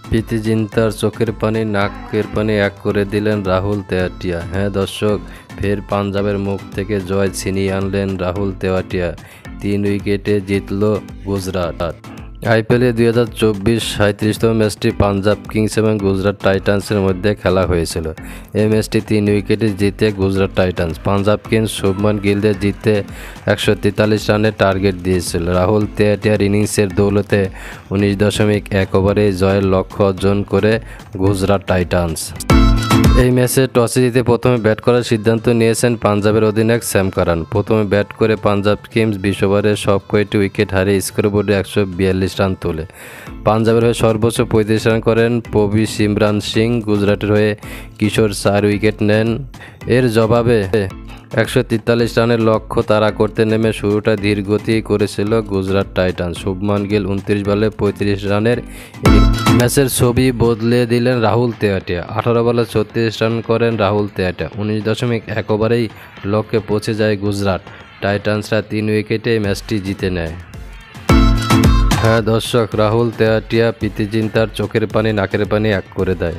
প্রীতি জিন্তার চোখের পানি নাকের পানি এক করে দিলেন রাহুল তেয়াটিয়া। হ্যাঁ দর্শক, ফের পাঞ্জাবের মুখ থেকে জয় ছিনিয়ে আনলেন রাহুল তেয়াটিয়া। 3 উইকেটে জিতল গুজরাট। আইপিএলে 2024 37তম ম্যাচটি পাঞ্জাব কিংস এবং গুজরাট টাইটান্সের মধ্যে খেলা হয়েছিল। এই ম্যাচটি 3 উইকেটে জিতে গুজরাট টাইটান্স। পাঞ্জাব কিংস শুভমান গিলদের জিতে 143 রানের টার্গেট দিয়েছিল। রাহুল তেয়াটিয়ার ইনিংসের দৌলতে 19.1 ওভারে জয়ের লক্ষ্য অর্জন করে গুজরাট টাইটান্স। এই ম্যাচে টসে জিতে প্রথমে ব্যাট করার সিদ্ধান্ত নিয়েছেন পাঞ্জাবের অধিনায়ক স্যাম কারান। প্রথমে ব্যাট করে পাঞ্জাব কিংস 20 ওভারে সব কয়টি উইকেট হারিয়ে স্কোরবোর্ডে 142 রান তোলে। পাঞ্জাবের হয়ে সর্বোচ্চ 35 রান করেন পবি সিমরান সিং। গুজরাটের হয়ে কিশোর 4 উইকেট নেন। এর জবাবে 143 রানের লক্ষ্য তাড়া করতে নেমে শুরুটা ধীরগতি করেছিল গুজরাট টাইটান্স। শুভমান গিল 29 বলে 35 রানের ম্যাচের ছবি বদলে দিলেন রাহুল তেয়াটিয়া। 18 বলে 36 রান করেন রাহুল তেয়াটিয়া। 19.1 ওভারেই লক্ষ্যে পৌঁছে যায় গুজরাট টাইটান্সরা। 3 উইকেটে ম্যাচটি জিতে নেয়। হ্যাঁ দর্শক, রাহুল তেয়াটিয়া প্রীতি জিন্তার চোখের পানি নাকের পানি এক করে দেয়।